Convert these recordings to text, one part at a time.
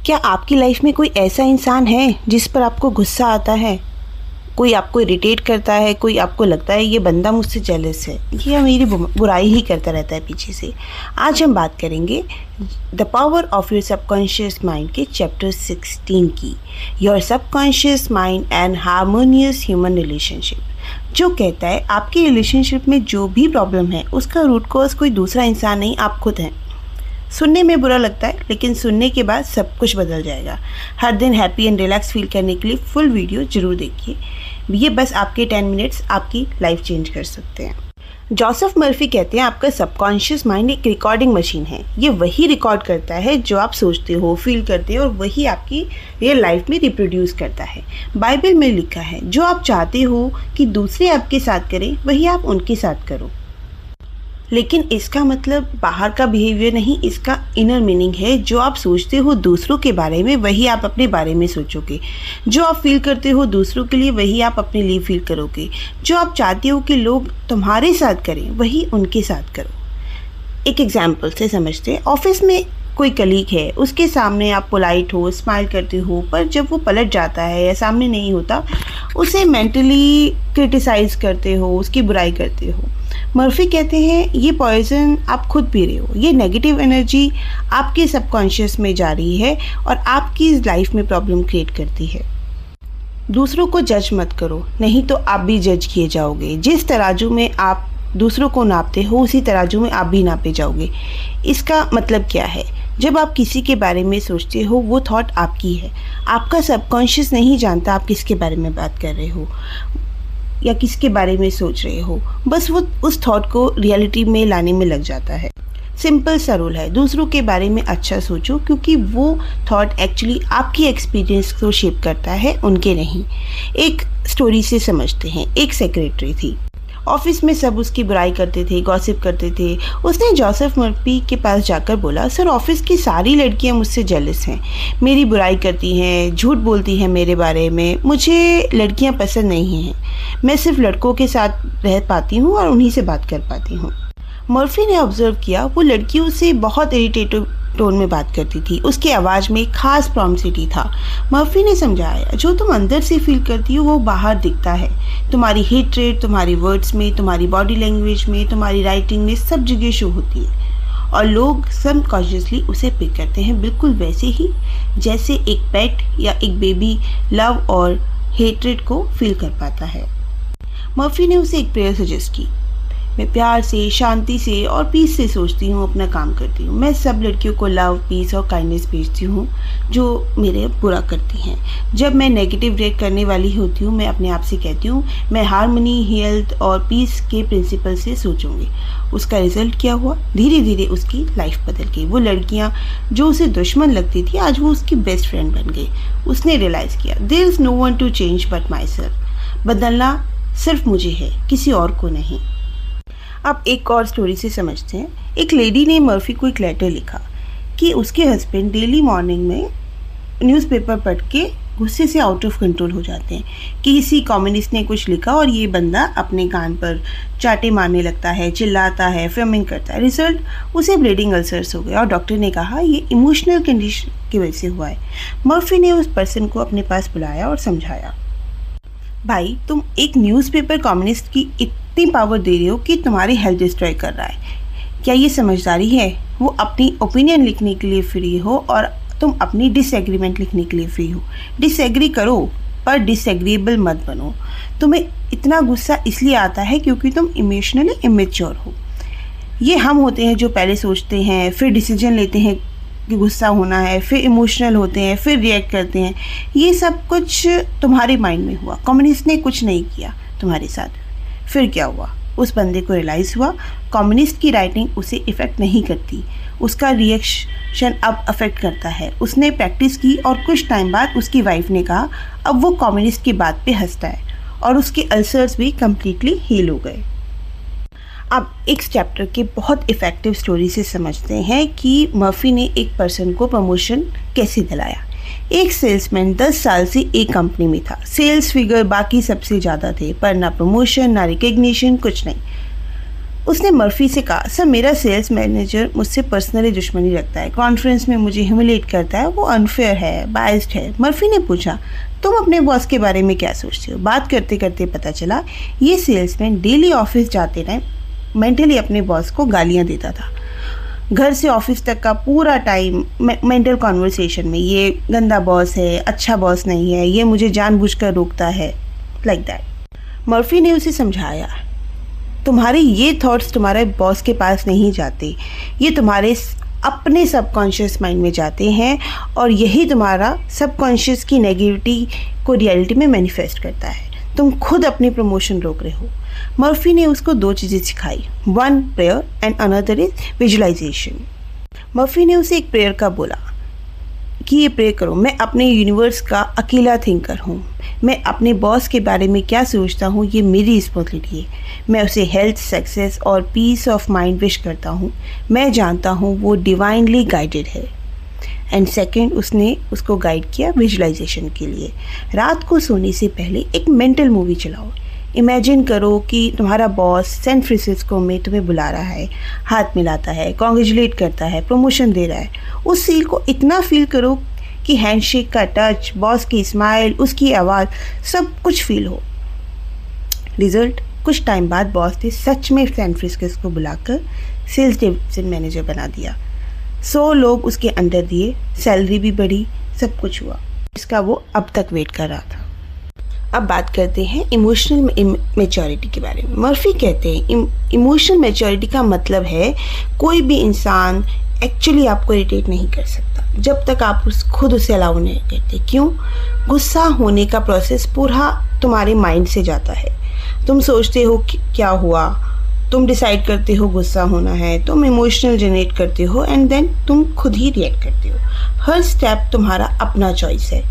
क्या आपकी लाइफ में कोई ऐसा इंसान है जिस पर आपको गुस्सा आता है? कोई आपको इरिटेट करता है, कोई आपको लगता है ये बंदा मुझसे जेलस है, ये मेरी बुराई ही करता रहता है पीछे से। आज हम बात करेंगे the power of your subconscious mind के चैप्टर 16 की, your subconscious mind and harmonious human relationship, जो कहता है आपकी रिलेशनशिप में जो भी प्रॉब्लम है उसका रूट कॉज कोई दूसरा इंसान नहीं, आप खुद हैं। सुनने में बुरा लगता है, लेकिन सुनने के बाद सब कुछ बदल जाएगा। हर दिन हैप्पी एंड रिलैक्स फील करने के लिए फुल वीडियो जरूर देखिए। ये बस आपके 10 मिनट्स आपकी लाइफ चेंज कर सकते हैं। जोसेफ मर्फी कहते हैं आपका सबकॉन्शियस माइंड एक रिकॉर्डिंग मशीन है। ये वही रिकॉर्ड करता है जो आप सोचते हो, फील करते हो, और वही आपकी रियल लाइफ में रिप्रोड्यूस करता है। बाइबल में लिखा है जो आप चाहते हो कि दूसरे आपके साथ करें वही आप उनके साथ करो। लेकिन इसका मतलब बाहर का बिहेवियर नहीं, इसका इनर मीनिंग है। जो आप सोचते हो दूसरों के बारे में वही आप अपने बारे में सोचोगे। जो आप फील करते हो दूसरों के लिए वही आप अपने लिए फील करोगे। जो आप चाहते हो कि लोग तुम्हारे साथ करें वही उनके साथ करो। एक एग्जाम्पल से समझते हैं। ऑफिस में कोई कलीग है, उसके सामने आप पोलाइट हो, स्माइल करते हो, पर जब वो पलट जाता है या सामने नहीं होता उसे मेंटली क्रिटिसाइज करते हो, उसकी बुराई करते हो। मर्फी कहते हैं ये पॉइजन आप खुद पी रहे हो। ये नेगेटिव एनर्जी आपके सबकॉन्शियस में जा रही है और आपकी लाइफ में प्रॉब्लम क्रिएट करती है। दूसरों को जज मत करो, नहीं तो आप भी जज किए जाओगे। जिस तराजू में आप दूसरों को नापते हो उसी तराजू में आप भी नापे जाओगे। इसका मतलब क्या है? जब आप किसी के बारे में सोचते हो वो थॉट आपकी है। आपका सबकॉन्शियस नहीं जानता आप किसके बारे में बात कर रहे हो या किसके बारे में सोच रहे हो, बस वो उस थॉट को रियलिटी में लाने में लग जाता है। सिंपल सा रूल है, दूसरों के बारे में अच्छा सोचो, क्योंकि वो थॉट एक्चुअली आपकी एक्सपीरियंस को शेप करता है, उनके नहीं। एक स्टोरी से समझते हैं। एक सेक्रेटरी थी, ऑफिस में सब उसकी बुराई करते थे, गॉसिप करते थे। उसने जोसेफ मर्फी के पास जाकर बोला, सर ऑफिस की सारी लड़कियां मुझसे जेलस हैं, मेरी बुराई करती हैं, झूठ बोलती हैं मेरे बारे में, मुझे लड़कियां पसंद नहीं हैं, मैं सिर्फ लड़कों के साथ रह पाती हूँ और उन्हीं से बात कर पाती हूँ। मर्फी ने ऑब्जर्व किया वो लड़कियों से बहुत इरिटेटिव टोन में बात करती थी, उसकी आवाज़ में खास प्रॉम्सिटी था। मर्फी ने समझाया जो तुम अंदर से फील करती हो वो बाहर दिखता है। तुम्हारी हेट्रेड तुम्हारी वर्ड्स में, तुम्हारी बॉडी लैंग्वेज में, तुम्हारी राइटिंग में, सब जगह शो होती है और लोग सबकॉन्शियसली उसे पिक करते हैं, बिल्कुल वैसे ही जैसे एक पेट या एक बेबी लव और हेट्रेड को फील कर पाता है। मर्फी ने उसे एक प्रेयर सजेस्ट की, मैं प्यार से, शांति से और पीस से सोचती हूँ, अपना काम करती हूँ। मैं सब लड़कियों को लव, पीस और काइंडनेस भेजती हूँ जो मेरे बुरा करती हैं। जब मैं नेगेटिव रिएक्ट करने वाली होती हूँ मैं अपने आप से कहती हूँ मैं हार्मनी, हेल्थ और पीस के प्रिंसिपल से सोचूंगी। उसका रिजल्ट क्या हुआ? धीरे धीरे उसकी लाइफ बदल गई। वो लड़कियाँ जो उसे दुश्मन लगती थी आज वो उसकी बेस्ट फ्रेंड बन गई। उसने रियलाइज़ किया there is no one to change but myself. बदलना सिर्फ मुझे है, किसी और को नहीं। अब एक और स्टोरी से समझते हैं। एक लेडी ने मर्फी को एक लेटर लिखा कि उसके हस्बैंड डेली मॉर्निंग में न्यूज़पेपर पढ़ के गुस्से से आउट ऑफ कंट्रोल हो जाते हैं कि किसी कम्युनिस्ट ने कुछ लिखा और ये बंदा अपने कान पर चाटे मारने लगता है, चिल्लाता है, फिल्मिंग करता है। रिजल्ट उसे ब्लीडिंग अल्सर्स हो गए और डॉक्टर ने कहा ये इमोशनल कंडीशन की वजह से हुआ है। मर्फी ने उस पर्सन को अपने पास बुलाया और समझाया, भाई तुम एक न्यूज़पेपर कम्युनिस्ट की इतनी पावर दे रहे हो कि तुम्हारी हेल्थ डिस्ट्रॉय कर रहा है। क्या ये समझदारी है? वो अपनी ओपिनियन लिखने के लिए फ्री हो और तुम अपनी डिसएग्रीमेंट लिखने के लिए फ्री हो। डिसएग्री करो पर डिसएग्रीएबल मत बनो। तुम्हें इतना गुस्सा इसलिए आता है क्योंकि तुम इमोशनली इमेच्योर हो। ये हम होते हैं जो पहले सोचते हैं, फिर डिसीजन लेते हैं कि गुस्सा होना है, फिर इमोशनल होते हैं, फिर रिएक्ट करते हैं। ये सब कुछ तुम्हारे माइंड में हुआ। कम्युनिस्ट ने कुछ नहीं किया तुम्हारे साथ। फिर क्या हुआ? उस बंदे को रियलाइज़ हुआ कम्युनिस्ट की राइटिंग उसे इफ़ेक्ट नहीं करती, उसका रिएक्शन अब अफेक्ट करता है। उसने प्रैक्टिस की और कुछ टाइम बाद उसकी वाइफ ने कहा अब वो कम्युनिस्ट की बात पे हंसता है और उसके अल्सर्स भी कम्प्लीटली हील हो गए। अब एक चैप्टर के बहुत इफ़ेक्टिव स्टोरी से समझते हैं कि मर्फी ने एक पर्सन को प्रमोशन कैसे दिलाया। एक सेल्समैन 10 साल से एक कंपनी में था। सेल्स फिगर बाकी सबसे ज़्यादा थे पर ना प्रमोशन ना रिकग्निशन, कुछ नहीं। उसने मर्फी से कहा, सर मेरा सेल्स मैनेजर मुझसे पर्सनली दुश्मनी रखता है, कॉन्फ्रेंस में मुझे ह्यूमिलेट करता है, वो अनफेयर है, बायस्ड है। मर्फी ने पूछा, तुम अपने बॉस के बारे में क्या सोचते हो? बात करते करते पता चला ये सेल्समैन डेली ऑफिस जाते टाइम मेंटली अपने बॉस को गालियाँ देता था। घर से ऑफिस तक का पूरा टाइम मेंटल कॉन्वर्सेशन में, ये गंदा बॉस है, अच्छा बॉस नहीं है, ये मुझे जानबूझकर रोकता है, लाइक दैट। मर्फी ने उसे समझाया, तुम्हारे ये थॉट्स तुम्हारे बॉस के पास नहीं जाते, ये तुम्हारे अपने सबकॉन्शियस माइंड में जाते हैं और यही तुम्हारा सबकॉन्शियस की नेगेटिविटी को रियलिटी में मैनिफेस्ट करता है। तुम खुद अपनी प्रमोशन रोक रहे हो। मर्फी ने उसको 2 चीज़ें सिखाई, 1 prayer and another is visualisation. Murphy ने उसे एक प्रेयर का बोला कि ये प्रे करो, मैं अपने यूनिवर्स का अकेला थिंकर हूँ, मैं अपने बॉस के बारे में क्या सोचता हूँ ये मेरी रिस्पॉन्सिबिलिटी है, मैं उसे हेल्थ, सक्सेस और पीस ऑफ माइंड विश करता हूँ, मैं जानता हूँ वो डिवाइनली गाइडेड है। एंड सेकेंड, उसने उसको गाइड किया विजुअलाइजेशन के लिए। रात को सोने से पहले एक मेंटल मूवी चलाओ। इमेजिन करो कि तुम्हारा बॉस सैन फ्रांसिस्को में तुम्हें बुला रहा है, हाथ मिलाता है, कॉन्ग्रेचुलेट करता है, प्रमोशन दे रहा है। उस सीन को इतना फील करो कि हैंडशेक का टच, बॉस की स्माइल, उसकी आवाज़, सब कुछ फील हो। रिजल्ट, कुछ टाइम बाद बॉस ने सच में सैन फ्रांसिस्को को बुलाकर सेल्स डिवीजन मैनेजर बना दिया। 100 लोग उसके अंडर दिए, सैलरी भी बढ़ी, सब कुछ हुआ इसका वो अब तक वेट कर रहा था। अब बात करते हैं इमोशनल मैच्योरिटी के बारे में। मर्फी कहते हैं इमोशनल मैच्योरिटी का मतलब है कोई भी इंसान एक्चुअली आपको इरिटेट नहीं कर सकता जब तक आप खुद उसे अलाउ नहीं करते। क्यों? गुस्सा होने का प्रोसेस पूरा तुम्हारे माइंड से जाता है। तुम सोचते हो कि क्या हुआ, तुम डिसाइड करते हो गुस्सा होना है, तुम इमोशनल जनरेट करते हो एंड देन तुम खुद ही रिएक्ट करते हो। हर स्टेप तुम्हारा अपना चॉइस है।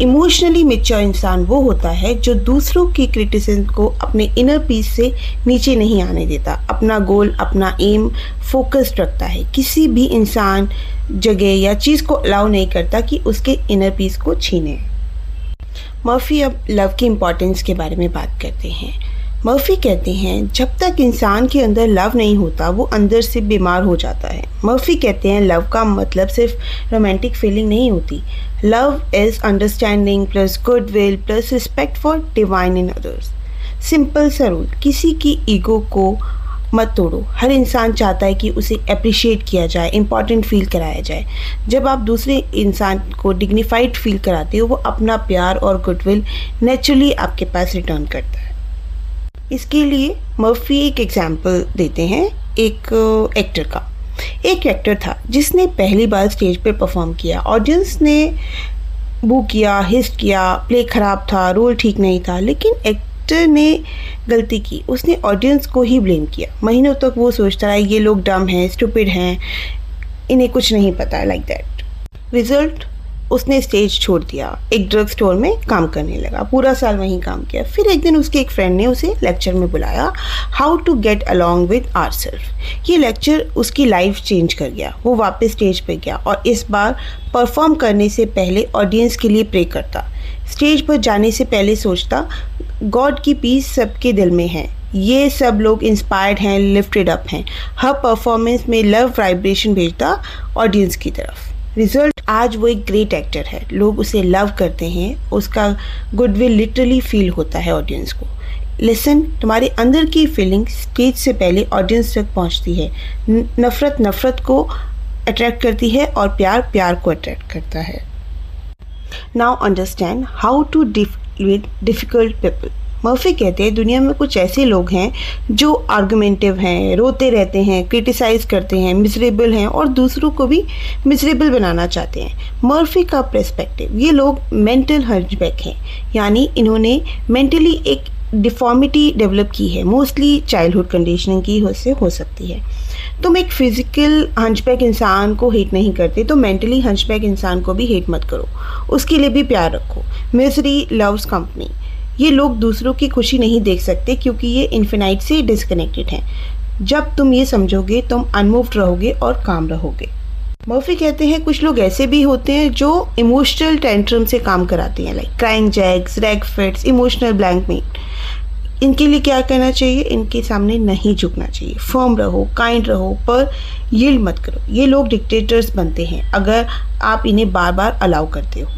इमोशनली मैच्योर इंसान वो होता है जो दूसरों की क्रिटिसिज्म को अपने इनर पीस से नीचे नहीं आने देता, अपना गोल, अपना एम फोकस्ड रखता है, किसी भी इंसान, जगह या चीज़ को अलाउ नहीं करता कि उसके इनर पीस को छीने। मर्फी अब लव की इम्पोर्टेंस के बारे में बात करते हैं। मर्फी कहते हैं जब तक इंसान के अंदर लव नहीं होता वो अंदर से बीमार हो जाता है। मर्फी कहते हैं लव का मतलब सिर्फ रोमांटिक फीलिंग नहीं होती। Love is understanding plus goodwill plus respect for divine in others. Simple सा रूल, किसी की ईगो को मत तोड़ो। हर इंसान चाहता है कि उसे अप्रिशिएट किया जाए, इम्पॉर्टेंट फील कराया जाए। जब आप दूसरे इंसान को डिग्निफाइड फील कराते हो वो अपना प्यार और गुडविल नेचुरली आपके पास रिटर्न करता है। इसके लिए मर्फी एक एग्जाम्पल देते हैं एक एक्टर का। एक एक्टर था जिसने पहली बार स्टेज पर परफॉर्म किया। ऑडियंस ने बू किया, हिस्ट किया, प्ले ख़राब था, रोल ठीक नहीं था, लेकिन एक्टर ने गलती की, उसने ऑडियंस को ही ब्लेम किया। महीनों तक वो सोचता रहा ये लोग डम हैं, स्टूपिड हैं, इन्हें कुछ नहीं पता, लाइक दैट। रिजल्ट, उसने स्टेज छोड़ दिया, एक ड्रग स्टोर में काम करने लगा, पूरा साल वहीं काम किया। फिर एक दिन उसके एक फ्रेंड ने उसे लेक्चर में बुलाया, how to get along with ourselves. ये लेक्चर उसकी लाइफ चेंज कर गया। वो वापस स्टेज पे गया और इस बार परफॉर्म करने से पहले ऑडियंस के लिए प्रे करता। स्टेज पर जाने से पहले सोचता गॉड की पीस सबके दिल में है, ये सब लोग इंस्पायर्ड हैं, लिफ्टेड अप हैं। हर परफॉर्मेंस में लव वाइब्रेशन भेजता ऑडियंस की तरफ। रिजल्ट, आज वो एक ग्रेट एक्टर है, लोग उसे लव करते हैं, उसका गुडविल लिटरली फील होता है ऑडियंस को। लिसन, तुम्हारे अंदर की फीलिंग स्टेज से पहले ऑडियंस तक पहुंचती है। नफरत नफरत को अट्रैक्ट करती है और प्यार प्यार को अट्रैक्ट करता है। Now understand how to deal with difficult people. Murphy कहते हैं दुनिया में कुछ ऐसे लोग हैं जो आर्गुमेंटिव हैं, रोते रहते हैं, क्रिटिसाइज करते हैं, मिजरेबल हैं और दूसरों को भी मिजरेबल बनाना चाहते हैं। मर्फी का पर्सपेक्टिव, ये लोग मेंटल हंचबैक हैं, यानी इन्होंने मेंटली एक डिफॉर्मिटी डेवलप की है, मोस्टली चाइल्डहुड कंडीशनिंग की से हो सकती है। तुम एक फिजिकल हंचबैक इंसान को हेट नहीं करते तो मेंटली हंचबैक इंसान को भी हेट मत करो, उसके लिए भी प्यार रखो। मिजरी लव्स कंपनी, ये लोग दूसरों की खुशी नहीं देख सकते क्योंकि ये इन्फिनाइट से डिस्कनेक्टेड हैं। जब तुम ये समझोगे तुम अनमूव्ड रहोगे और काम रहोगे। मर्फी कहते हैं कुछ लोग ऐसे भी होते हैं जो इमोशनल टेंट्रम से काम कराते हैं, like crying jags, rage fits, emotional blackmail. इनके लिए क्या करना चाहिए? इनके सामने नहीं झुकना चाहिए, फर्म रहो, काइंड रहो, पर यील्ड मत करो। ये लोग डिक्टेटर्स बनते हैं अगर आप इन्हें बार बार अलाउ करते हो।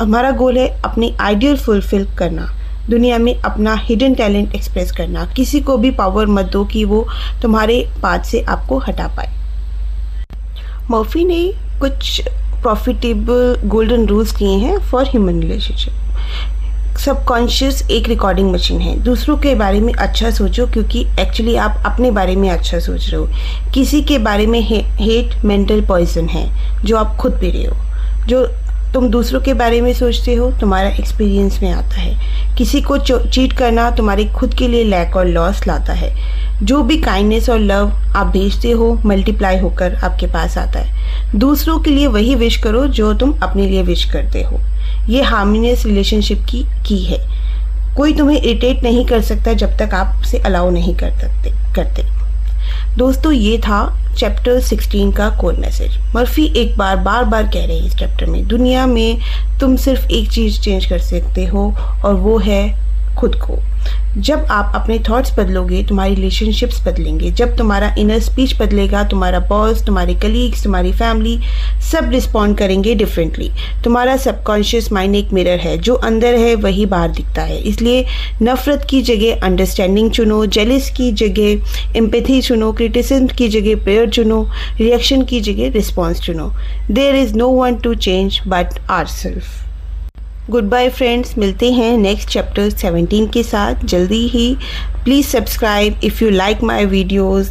हमारा गोल है अपनी आइडियल फुलफिल करना, दुनिया में अपना हिडन टैलेंट एक्सप्रेस करना। किसी को भी पावर मत दो कि वो तुम्हारे पाथ से आपको हटा पाए। मर्फी ने कुछ प्रॉफिटेबल गोल्डन रूल्स किए हैं फॉर ह्यूमन रिलेशनशिप। सबकॉन्शियस एक रिकॉर्डिंग मशीन है। दूसरों के बारे में अच्छा सोचो, क्योंकि एक्चुअली आप अपने बारे में अच्छा सोच रहे हो। किसी के बारे में हेट मेंटल पॉइजन है जो आप खुद पी रहे हो। जो तुम दूसरों के बारे में सोचते हो तुम्हारा एक्सपीरियंस में आता है। किसी को चीट करना तुम्हारे खुद के लिए लैक और लॉस लाता है। जो भी काइंडनेस और लव आप भेजते हो मल्टीप्लाई होकर आपके पास आता है। दूसरों के लिए वही विश करो जो तुम अपने लिए विश करते हो। ये हार्मोनियस रिलेशनशिप की है। कोई तुम्हें इरिटेट नहीं कर सकता जब तक आप उसे अलाउ नहीं करते। दोस्तों, ये था चैप्टर 16 का कोर मैसेज। मर्फी एक बार बार कह रहे हैं इस चैप्टर में, दुनिया में तुम सिर्फ एक चीज़ चेंज कर सकते हो और वो है खुद को। जब आप अपने थॉट्स बदलोगे तुम्हारी रिलेशनशिप्स बदलेंगे। जब तुम्हारा इनर स्पीच बदलेगा तुम्हारा बॉस, तुम्हारे कलीग्स, तुम्हारी फैमिली सब रिस्पॉन्ड करेंगे डिफरेंटली। तुम्हारा सबकॉन्शियस माइंड एक मिरर है, जो अंदर है वही बाहर दिखता है। इसलिए नफरत की जगह अंडरस्टैंडिंग चुनो, जेलस की जगह एम्पैथी चुनो, क्रिटिसिज्म की जगह प्रेयर चुनो, रिएक्शन की जगह रिस्पॉन्स चुनो। There is no one to change but ourselves. Good bye friends, मिलते हैं नेक्स्ट चैप्टर 17 के साथ जल्दी ही। Please subscribe if you like my videos.